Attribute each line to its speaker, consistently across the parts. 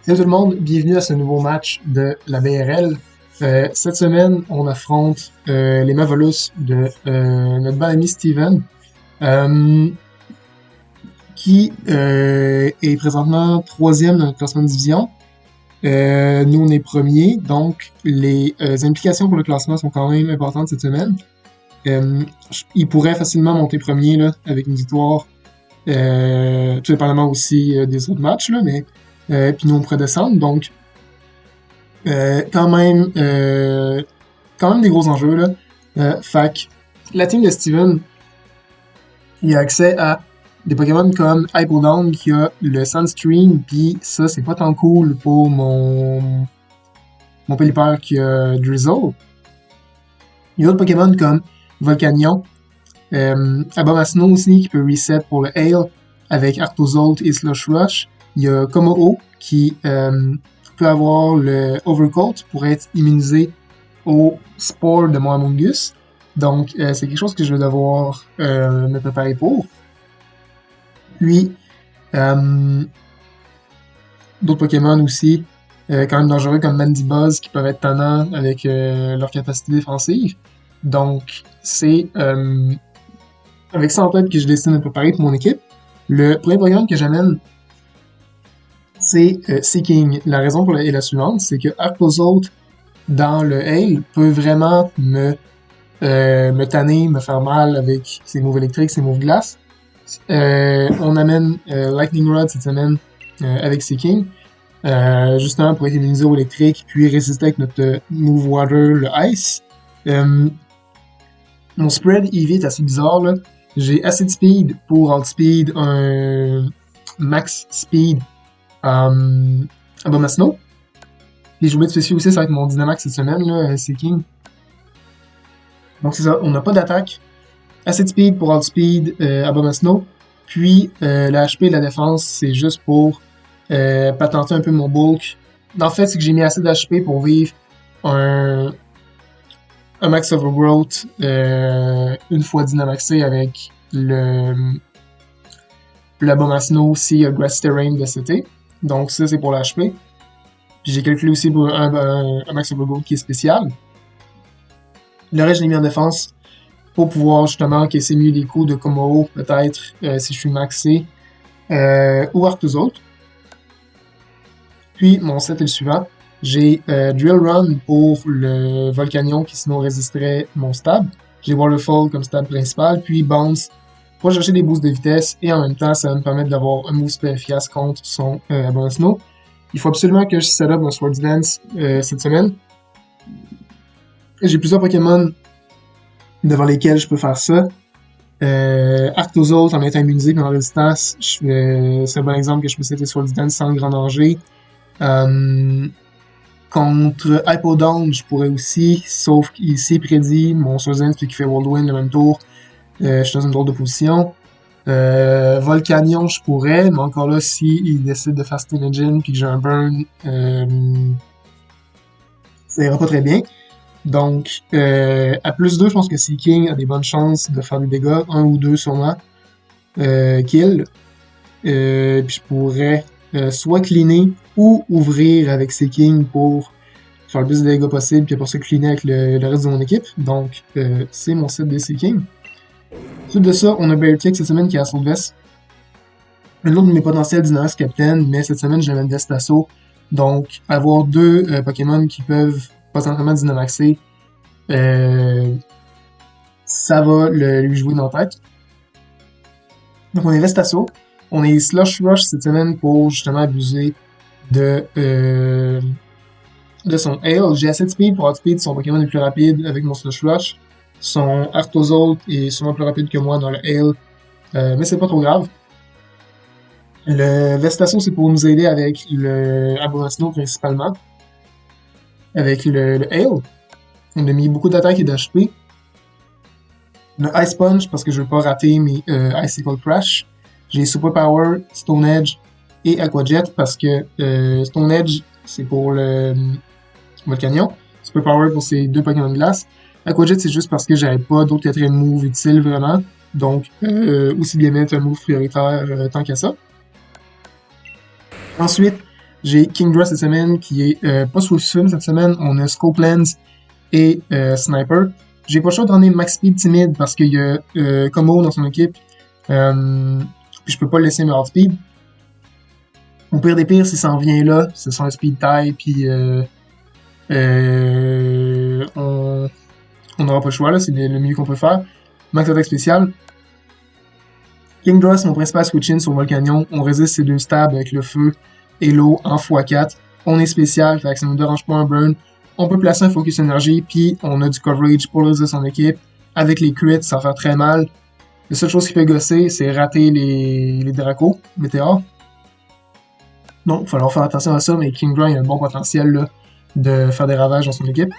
Speaker 1: Salut tout le monde, bienvenue à ce nouveau match de la BRL. Cette semaine, on affronte les Mavolus de notre bon ami Steven, euh, qui est présentement troisième dans notre classement de division. Nous, on est premier, donc les implications pour le classement sont quand même importantes cette semaine. Il pourrait facilement monter premier là, avec une victoire, tout dépendamment aussi des autres matchs, là, mais puis nous, on pourrait descendre, donc Euh, quand même, euh, quand même des gros enjeux, là. Fait que la team de Steven, il a accès à des Pokémon comme Hypodon qui a le Sunscreen, puis ça, c'est pas tant cool pour mon Pelipper qui a Drizzle. Il y a d'autres Pokémon comme Volcanion, Abomasnow aussi qui peut reset pour le Hail avec Arctozolt et Slush Rush. Il y a Komo-O qui peut avoir le Overcoat pour être immunisé au spore de Moamungus. Donc, c'est quelque chose que je vais devoir me préparer pour. Puis, d'autres Pokémon aussi, quand même dangereux comme Mandibuzz qui peuvent être tannants avec leur capacité défensive. Donc, c'est avec ça en tête que je décide de me préparer pour mon équipe. Le premier Pokémon que j'amène, c'est Seeking. La raison pour est la suivante, c'est que Arctozolt dans le Hail peut vraiment me tanner, me faire mal avec ses moves électriques, ses moves glace. On amène Lightning Rod cette semaine avec Seeking, justement pour être immunisé au électrique, puis résister avec notre move Water, le Ice. Mon spread EV est assez bizarre, là. J'ai Acid Speed pour Outspeed un Max Speed Abomasnow. Les jouets spéciaux aussi, ça va être mon Dynamax cette semaine, là, Seeking. Donc c'est ça, on n'a pas d'attaque. Acid Speed pour Outspeed Abomasnow. Puis la HP et la défense, c'est juste pour patenter un peu mon bulk. En fait, c'est que j'ai mis assez d'HP pour vivre un Max Overgrowth une fois Dynamaxé avec l'Abomasnow si Grass Terrain de CT. Donc ça, c'est pour l'HP. Puis j'ai calculé aussi pour un Max Overgrowth qui est spécial. Le reste, je l'ai mis en défense pour pouvoir justement encaisser mieux les coups de Komo, peut-être, si je suis maxé, ou Arctozolt. Puis, mon set est le suivant. J'ai Drill Run pour le Volcanion qui sinon résisterait mon stab. J'ai Waterfall comme stab principal, puis Bounce pour chercher des boosts de vitesse, et en même temps, ça va me permettre d'avoir un move super efficace contre son Abomasnow. Il faut absolument que je set up mon Swords Dance cette semaine. J'ai plusieurs Pokémon devant lesquels je peux faire ça. Arctozolt en étant immunisé pendant la résistance, c'est un bon exemple que je peux setter Swords Dance sans grand danger. Contre Hypodon, je pourrais aussi, sauf qu'il s'est prédit mon Swords Dance puis qu'il fait Whirlwind le même tour. Je suis dans une drôle de position. Volcanion, je pourrais, mais encore là, si il décide de faire Steam Engine puis que j'ai un burn, ça ira pas très bien. Donc, à plus 2, je pense que Seeking a des bonnes chances de faire des dégâts, 1 ou 2 sûrement, kill. Puis je pourrais soit cleaner ou ouvrir avec Seeking pour faire le plus de dégâts possible, puis pour ça cleaner avec le reste de mon équipe. Donc, c'est mon set de Seeking. Ensuite de ça, on a Beartick cette semaine qui est à Assault Vest. Un autre de mes potentiels Dynamax Captain, mais cette semaine, je l'amène Vest Assaut. Donc, avoir deux Pokémon qui peuvent potentiellement Dynamaxer, ça va lui jouer dans la tête. Donc, on est Vest Assaut. On est Slush Rush cette semaine pour justement abuser de son Hail. J'ai Acid Speed pour Outspeed, son Pokémon est plus rapide avec mon Slush Rush. Son Arctozolt est sûrement plus rapide que moi dans le Hail, mais c'est pas trop grave. Le Vestasso, c'est pour nous aider avec le Abomasnow principalement. Avec le Hail, on a mis beaucoup d'attaque et d'HP. Le Ice Punch parce que je veux pas rater mes Icicle Crash. J'ai Super Power, Stone Edge et Aqua Jet parce que Stone Edge, c'est pour le Volcanion. Super Power pour ces deux Pokémon de glace. Aqua Jet, c'est juste parce que j'avais pas d'autres quatrième moves utiles vraiment. Donc, aussi bien mettre un move prioritaire tant qu'à ça. Ensuite, J'ai Kingdra cette semaine, qui est pas sous swim cette semaine. On a Scope Lens et Sniper. J'ai pas le choix de donner Max Speed timide parce qu'il y a Como dans son équipe. Puis je peux pas le laisser me outspeed. Au pire des pires, si ça en vient là, ce sont un speed tie, puis on n'aura pas le choix, là, c'est le mieux qu'on peut faire. Max attaque spéciale. Kingdra, c'est mon principal switch-in sur Volcanion. On résiste ces 2 stabs avec le feu et l'eau en x4. On est spécial, fait que ça ne nous dérange pas un burn. On peut placer un focus énergie, puis on a du coverage pour résister son équipe. Avec les crits, ça va faire très mal. La seule chose qui peut gosser, c'est rater les Dracos, météores. Donc, il va falloir faire attention à ça, mais Kingdra a un bon potentiel là, de faire des ravages dans son équipe.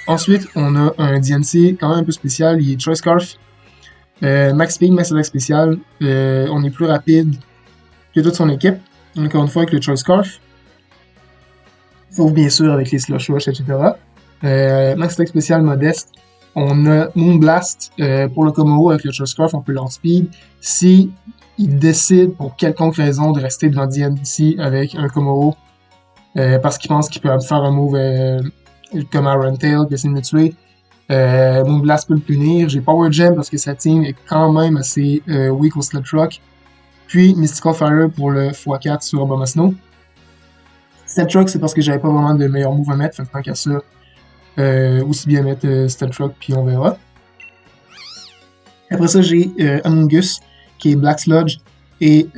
Speaker 1: Ensuite, on a un DNC quand même un peu spécial, il est Choice Scarf. Max Speed, Max Attack spécial. On est plus rapide que toute son équipe. Encore une fois avec le Choice Scarf. Sauf bien sûr avec les Slush Rush, etc. Max Attack spécial modeste. On a Moonblast pour le Como avec le Choice Scarf, on peut l'outspeed. Si il décide pour quelconque raison de rester devant DNC avec un Como parce qu'il pense qu'il peut faire un move comme Iron Tail, puis essayer de me tuer, Moonblast peut le punir. J'ai Power Gem parce que sa team est quand même assez weak au Sled Truck. Puis Mystical Fire pour le x4 sur Obama Snow. Sled Truck, c'est parce que j'avais pas vraiment de meilleur move à mettre, fait que tant qu'à ça, aussi bien mettre Sled Truck, puis on verra. Après ça, j'ai Among Us, qui est Black Sludge, et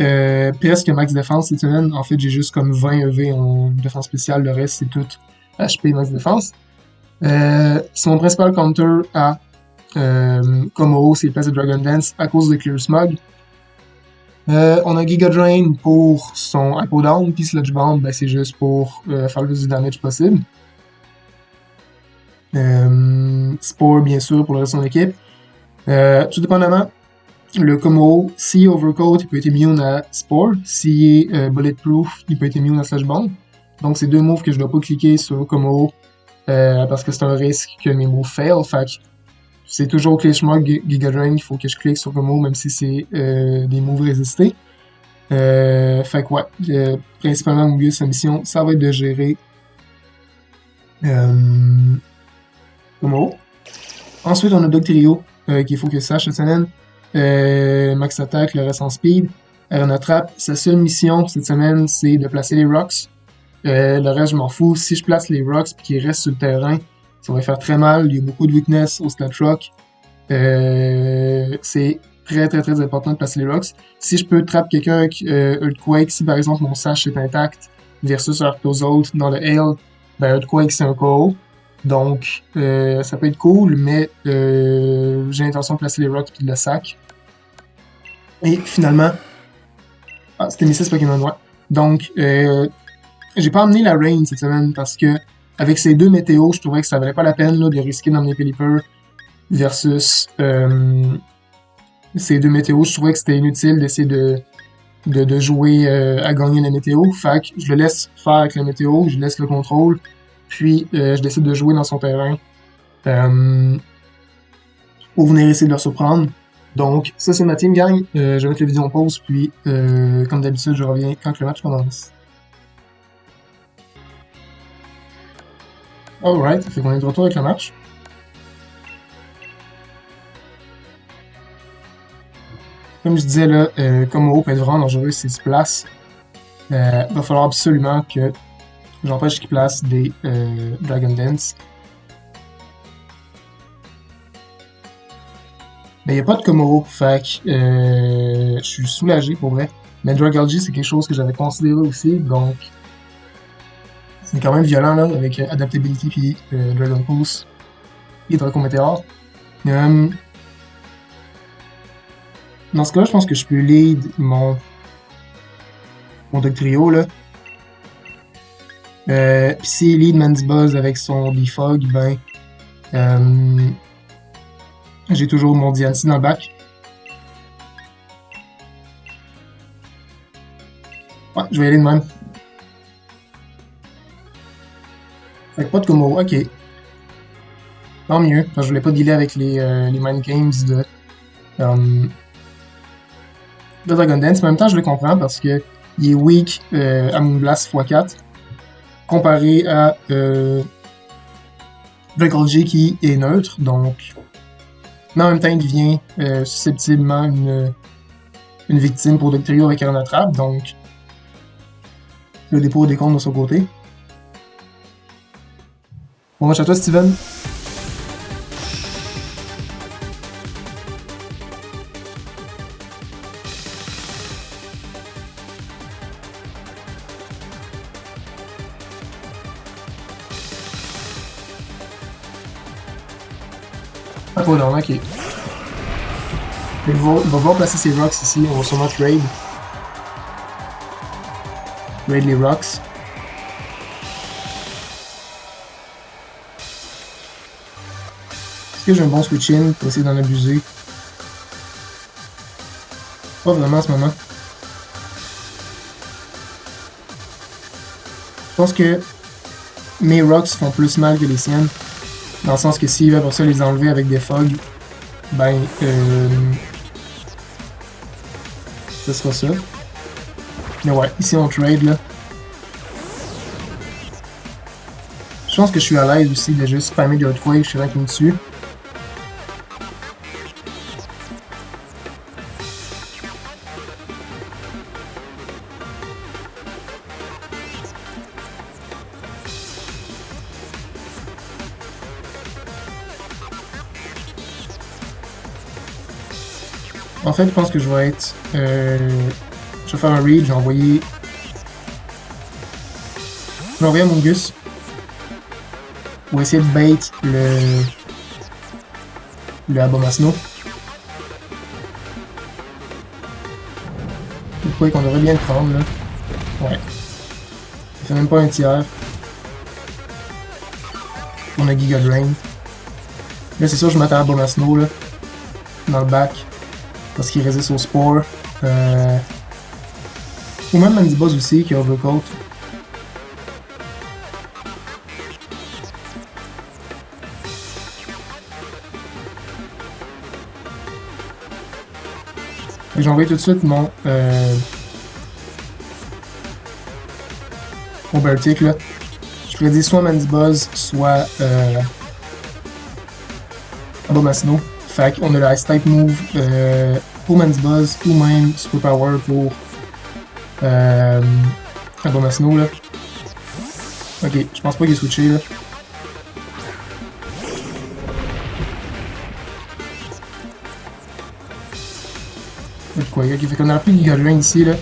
Speaker 1: presque max défense cette semaine. En fait, j'ai juste comme 20 EV en défense spéciale, le reste c'est tout HP max défense. C'est mon principal counter à Como, c'est Place de Dragon Dance à cause de Clear Smog. On a Giga Drain pour son Hypo Down, puis Sludge Bomb, ben, c'est juste pour faire le plus de damage possible. Spore, bien sûr, pour le reste de son équipe. Tout dépendamment, le Como, s'il est Overcoat, il peut être immune à Spore. S'il est Bulletproof, il peut être immune à Sludge Bomb. Donc, c'est 2 moves que je dois pas cliquer sur Como parce que c'est un risque que mes moves fail. Fait que c'est toujours Clear Smog, Giga Drain, il faut que je clique sur Como, même si c'est des moves résistés. Fait que ouais, principalement au milieu de sa mission, ça va être de gérer Como. Ensuite, on a Dogtrio, qu'il faut que je sache cette semaine. Max Attack, le reste en speed. On attrape. Sa seule mission cette semaine, c'est de placer les rocks. Le reste, je m'en fous. Si je place les rocks et qu'ils restent sur le terrain, ça va faire très mal. Il y a beaucoup de weakness au Sled Truck. C'est très très très important de placer les rocks. Si je peux trapper quelqu'un avec Earthquake, si par exemple mon sash est intact versus Arctozolt dans le Hail, ben Earthquake c'est un KO. Donc ça peut être cool, mais j'ai l'intention de placer les rocks et de le sac. Et finalement, c'était Mrs. Pokémon, ouais. Donc j'ai pas emmené la Rain cette semaine parce que avec ces 2 météos, je trouvais que ça valait pas la peine là, de risquer d'emmener Pelipper versus ces 2 météos. Je trouvais que c'était inutile d'essayer de jouer à gagner la météo. Fait que je le laisse faire avec la météo, je laisse le contrôle, puis je décide de jouer dans son terrain pour venir essayer de le surprendre. Donc, ça c'est ma team gang. Je vais mettre la vidéo en pause, puis comme d'habitude, je reviens quand le match commence. Alright, fait qu'on est de retour avec le match. Comme je disais là, Como peut être vraiment dangereux s'il se place. Va falloir absolument que j'empêche qu'il place des Dragon Dance. Mais il n'y a pas de Como, fait que je suis soulagé pour vrai. Mais Dragalgy, c'est quelque chose que j'avais considéré aussi, donc c'est quand même violent là, avec Adaptability et Dragon Pulse et Draco Météore. Dans ce cas-là, je pense que je peux lead mon Dogtrio là. Pis s'il lead Mandibuzz avec son Defog, ben j'ai toujours mon DNC dans le bac. Ouais, je vais y aller de même. Fait que pas de Como, ok. Tant mieux, parce que je voulais pas dealer avec les mind games de Dragon Dance. Mais en même temps, je le comprends parce que il est weak à Moonblast x4, comparé à Draco J qui est neutre, donc. Mais en même temps, il devient susceptiblement une victime pour Dugtrio avec un attrape, donc. Le dépôt des comptes de son côté. Bon match à toi, Steven. Ah, pas non, ok. Il va pouvoir placer ses rocks ici, on va sûrement trade. Trade les rocks. Est-ce que j'ai un bon switch-in pour essayer d'en abuser? Pas vraiment en ce moment. Je pense que mes rocks font plus mal que les siennes. Dans le sens que s'il va pour ça les enlever avec des fogs, ben, ce sera ça. Mais ouais, ici on trade là. Je pense que je suis à l'aise aussi de juste spammer de Earthquake, je suis là qui me tue. En fait, je pense que je vais être. Je vais faire un read, je vais envoyer. Je vais envoyer à Mungus. Pour essayer de bait le Abomasnow. Je crois qu'on devrait bien le prendre là. Ouais. Ça fait même pas un tiers. On a Giga Drain. Là, c'est sûr, je m'attends à Abomasnow là. Dans le back. Parce qu'il résiste au Spore. Ou même Mandibuzz aussi qui a Overcoat. J'ai envoyé tout de suite mon Bertic là. Je prédis soit Mandibuzz, soit Abomasnow. Fait qu'on a le Ice Type Move pour Mandibuzz ou même Super Power pour Abomasnow là. Ok, je pense pas qu'il est switché là. Quoi, ok, fait qu'on a plus Giga Drain ici là.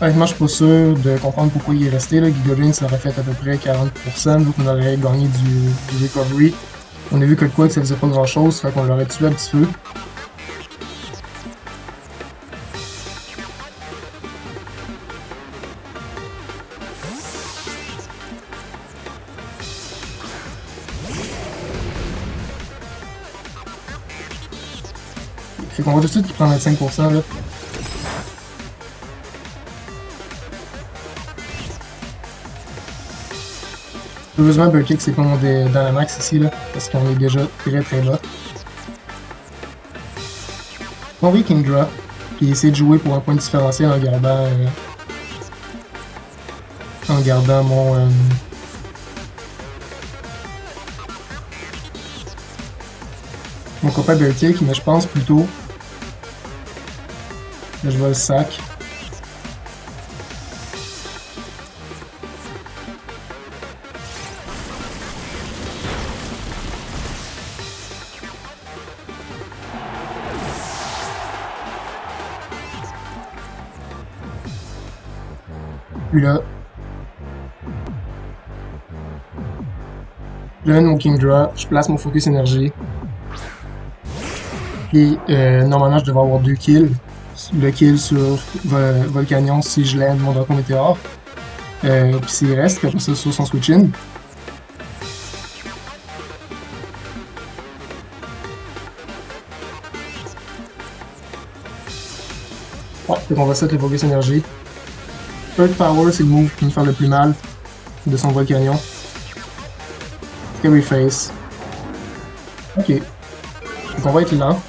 Speaker 1: Honnêtement, je suis pas sûr de comprendre pourquoi il est resté là. Giga Drain, ça aurait fait à peu près 40%, donc on aurait gagné du recovery. On a vu que quoi que ça faisait pas grand chose, fait qu'on l'aurait tué un petit peu. Fait qu'on va tout de suite prendre 25% là. Heureusement, Burkick c'est pas dans la max ici là, parce qu'on est déjà très très bas. On va King Drop, puis essayer de jouer pour un point différentiel en gardant mon copain Burkick, mais je pense plutôt que je vais le sac. Puis là, je mets mon King Drop, je place mon Focus Énergie. Puis normalement, je devrais avoir 2 kills. Le kill sur Volcanion si je l'aide mon Draco Météore. Puis s'il reste, puis après ça sur son switch-in. Ouais, donc on va set le Focus Énergie. Earth Power, c'est le move qui me fait le plus mal de son Volcanion. Scary Face. Ok. Donc on va être lent.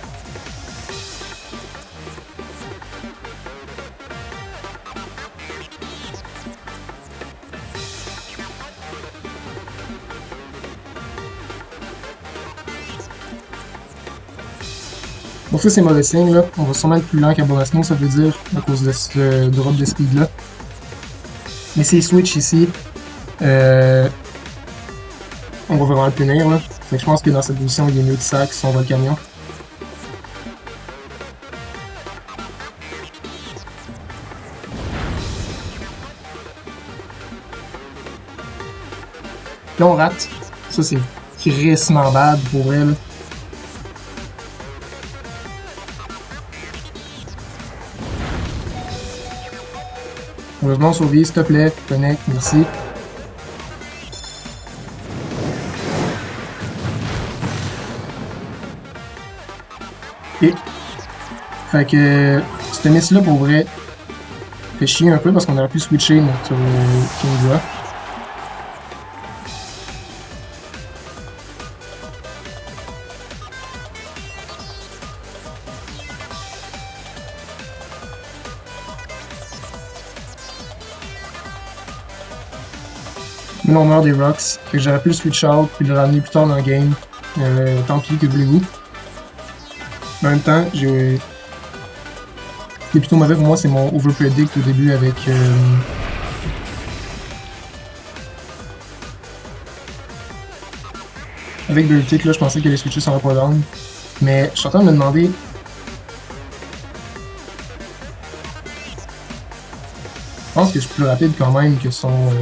Speaker 1: Donc ça, c'est mauvais signe, là. On va sûrement être plus lent qu'Abomasno, ça veut dire, à cause de ce drop de speed-là. Mais s'il switch ici, on va vraiment le punir, là. Fait que je pense que dans cette position, il est mieux de sac si on va le camion. Là, on rate. Ça, c'est crissement bad pour elle. Heureusement, survie, s'il te plaît. Connect, merci. Et. Fait que. Cette miss-là, pour vrai, fait chier un peu parce qu'on aurait pu switcher notre Kingdra. Mais là, on meurt des rocks. Fait que j'aurais pu le switch out puis le ramener plus tard dans le game. Tant pis, que voulez-vous. En même temps, j'ai. Ce qui est plutôt mauvais pour moi, c'est mon overpredict au début avec. Avec Bertic, là, je pensais que les switches seraient pas down. Mais je suis en train de me demander. Je pense que je suis plus rapide quand même que son.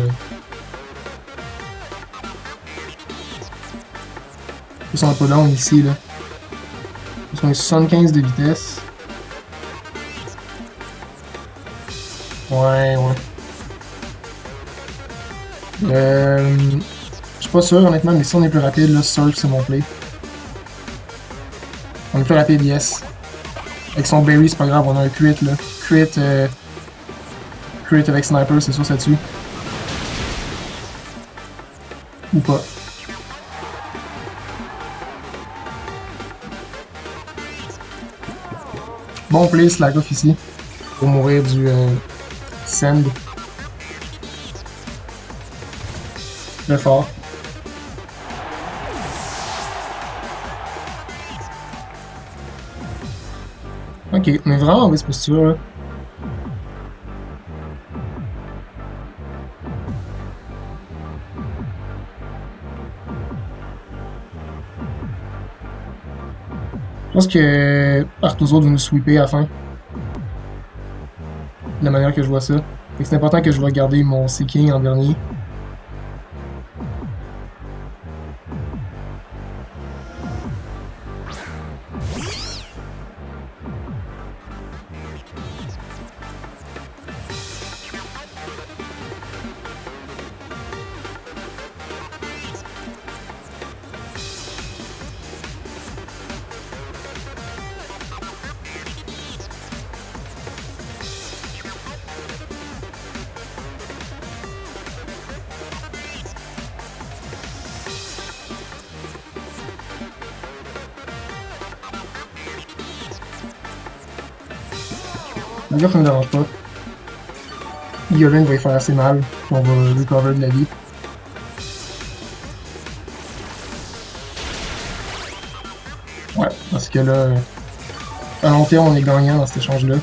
Speaker 1: Que son pas down ici, là. Ils sont 75 de vitesse. Ouais. Je suis pas sûr, honnêtement, mais si on est plus rapide, là, Surf, c'est mon play. On est plus rapide, yes. Avec son Berry, c'est pas grave, on a un crit, là. Crit avec Sniper, c'est sûr, ça tue. Ou pas. Bon play, slack off ici. Pour mourir du send. Très fort. Ok, on est vraiment en mauvaise posture là. Je pense que Artuso doit nous sweeper à la fin. De la manière que je vois ça. Fait que c'est important que je vais garder mon Seeking en dernier. Le gars, ça me dérange pas. Yolin va y faire assez mal, puis on va recover de la vie. Ouais, parce que là, à long terme, on est gagnant dans cet échange-là.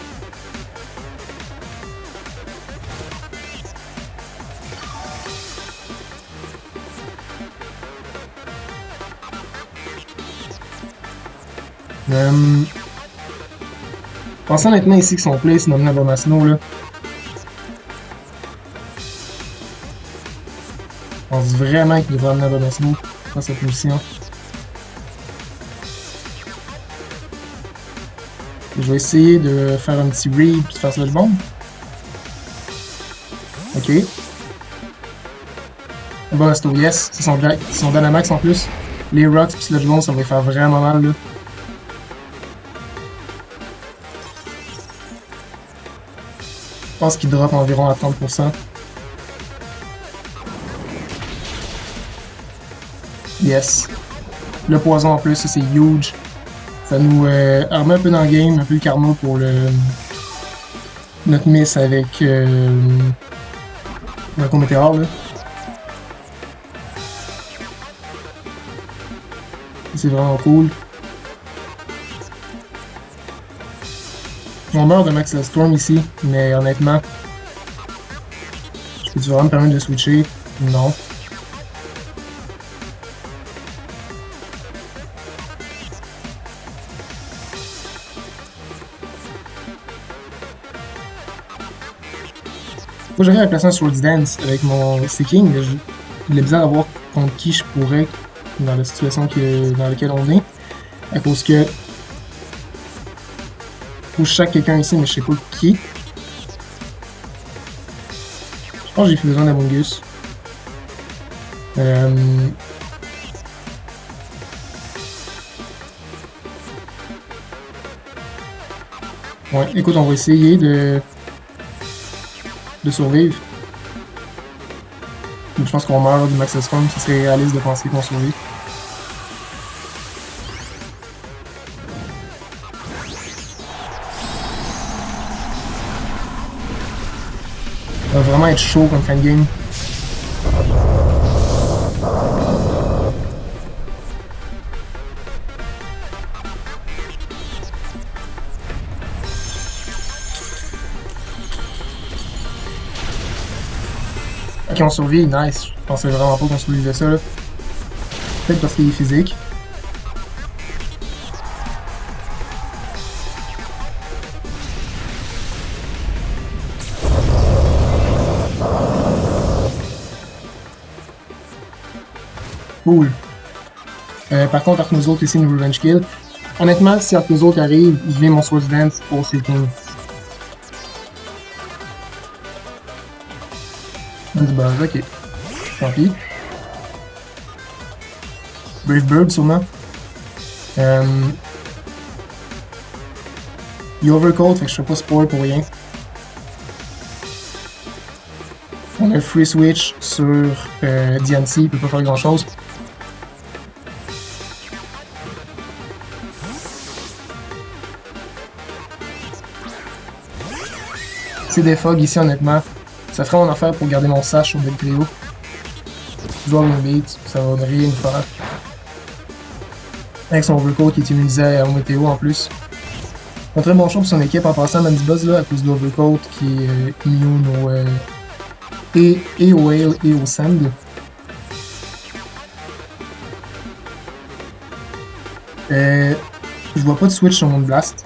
Speaker 1: Je pense honnêtement ici que son play, c'est d'amener Abomasno, là. Je pense vraiment qu'il devrait amener Abomasno dans cette position. Je vais essayer de faire un petit read et de faire Sludge Bomb. Ok. Abomasno, yes. C'est son Dynamax en plus. Les Rocks et Sludge Bomb, ça va lui faire vraiment mal, là. Je pense qu'il drop environ à 30%. Yes. Le poison en plus, ça c'est huge. Ça nous arme un peu dans le game, un peu le karma pour notre miss avec Draco Météore là. C'est vraiment cool. On meurt de Max Storm ici, mais honnêtement, peux-tu vraiment me permettre de switcher? Non. Moi j'arrive à placer un Swords Dance avec mon Seeking, mais il est bizarre à voir contre qui je pourrais dans la situation dans laquelle on est. À cause que faut que je chaque quelqu'un ici, mais je sais pas qui. Je pense que j'ai besoin d'Amongus. Ouais, écoute, on va essayer de survivre. Je pense qu'on meurt du Max Storm, ce serait réaliste de penser qu'on survit. Ça va vraiment être chaud comme fin de game. Ok, on survit, nice. Je pensais vraiment pas qu'on survivait ça là. Peut-être parce qu'il est physique. Cool. Par contre, entre nous autres ici, une Revenge Kill. Honnêtement, si entre nous autres arrive, je viens mon Swords Dance pour Seeking. Du buzz, ok. Tant pis. Brave Bird, sûrement. Il overcoat, fait que je fais pas spoil pour rien. On a le free switch sur DNC, il peut pas faire grand chose. C'est des fogs ici, honnêtement. Ça ferait mon affaire pour garder mon sash sur Deltrio. Je dois avoir une beat, ça va rien nous faire. Avec son overcoat qui est immunisé au météo en plus. Un très bon choix pour son équipe en passant Mandibuzz là, à cause de l'overcoat qui est immune et au hail et au sand. Je vois pas de switch sur mon blast.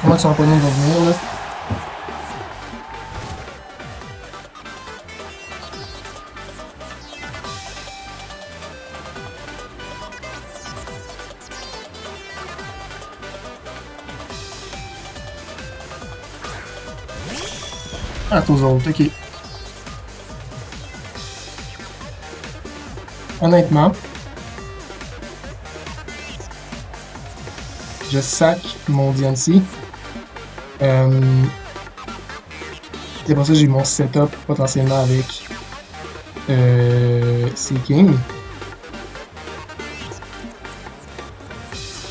Speaker 1: Comment son opponent va venir là? Ah, aux autres, ok. Honnêtement, je sac mon DNC. C'est pour ça que j'ai mon setup potentiellement avec Seeking.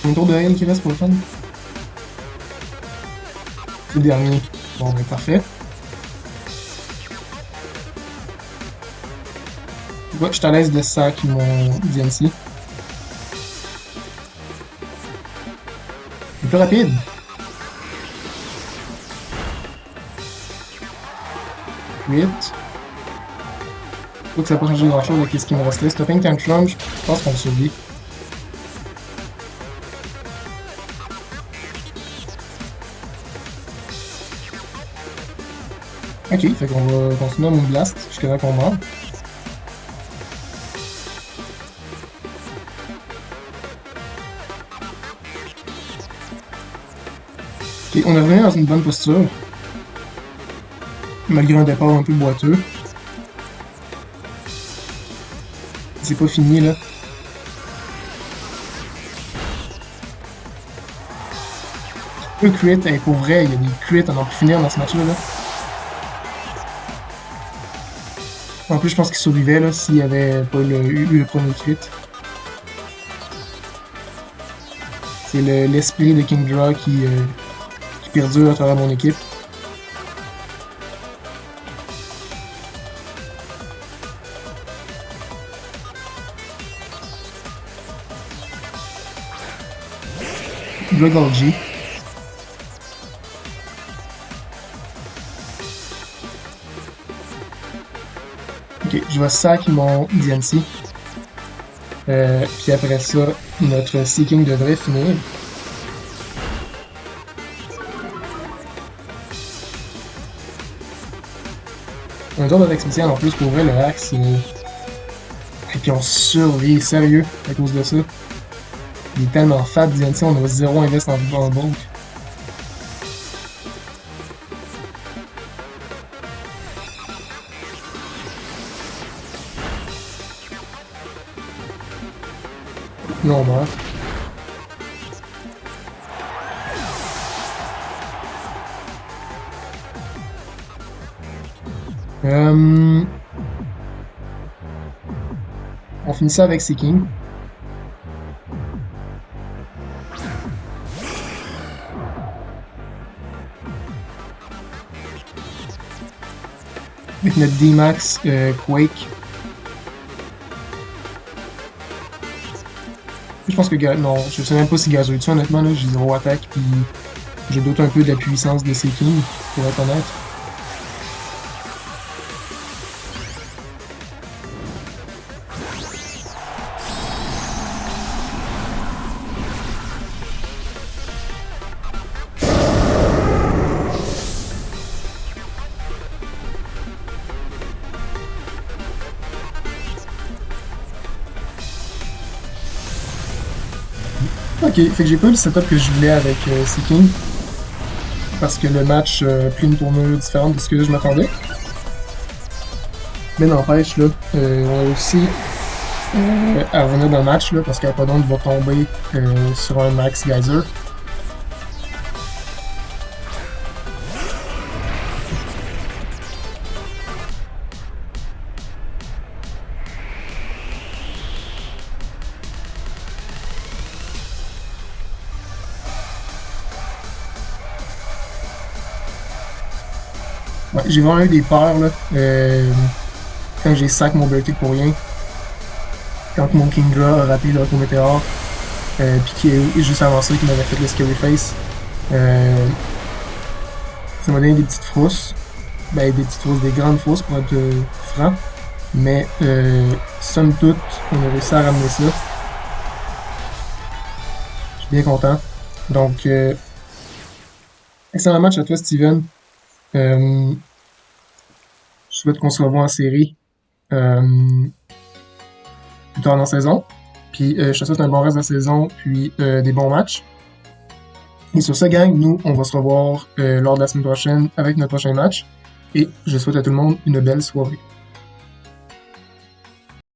Speaker 1: Un tour de hail qui reste pour le fun. C'est le dernier. Bon, ben parfait. Ouais, je suis à l'aise de sac mon DNC. C'est plus rapide. Vite. Faut que ça n'a pas changé grand chose avec ce qui me restait. Stopping Tantrum, je pense qu'on le survit. Ok, fait qu'on va continuer à Moonblast jusqu'à là qu'on meurt. Ok, on est revenu dans une bonne posture. Malgré un départ un peu boiteux. C'est pas fini là. Le crit, hey, pour vrai, il y a des crits à n'en plus finir dans ce match-là. Là. En plus, je pense qu'il survivait là s'il n'y avait pas eu le premier crit. C'est l'esprit de Kingdra qui perdure à travers mon équipe. Dragalge. Ok, je vais sac mon Diancie. Puis après ça, notre Seaking devrait finir. Un tour d'attaque spéciale en plus pour vrai, le Axe. Et puis on survit, sérieux, à cause de ça. Il est tellement fat, Diancie, on a 0 invest en bulk. Là, on meurt. On finit ça avec Seaking. Avec notre D-Max Quake. Je pense que non, je sais même pas si Gazo est dessus, honnêtement, là, j'ai 0 attaque, puis je doute un peu de la puissance de Seaking, pour être honnête. Ok, fait que j'ai pas eu le setup que je voulais avec Seaking, parce que le match a pris une tournure différente de ce que je m'attendais. Mais n'empêche, là, on a réussi à revenir dans le match, là, parce qu'Apodon va tomber sur un Max Geyser. Ouais, j'ai vraiment eu des peurs, là, quand j'ai sac mon Bertic pour rien. Quand mon Kingdra a raté le Météore, puis qui est juste avant ça, qui m'avait fait le Scary Face. Ça m'a donné des petites frousses. Ben, des petites frousses, des grandes frousses pour être franc. Mais, somme toute, on a réussi à ramener ça. Je suis bien content. Donc, excellent match à toi, Steven. Je souhaite qu'on se revoie en série plus tard dans la saison. Puis je te souhaite un bon reste de la saison, puis des bons matchs. Et sur ce, gang, nous, on va se revoir lors de la semaine prochaine avec notre prochain match. Et je souhaite à tout le monde une belle soirée.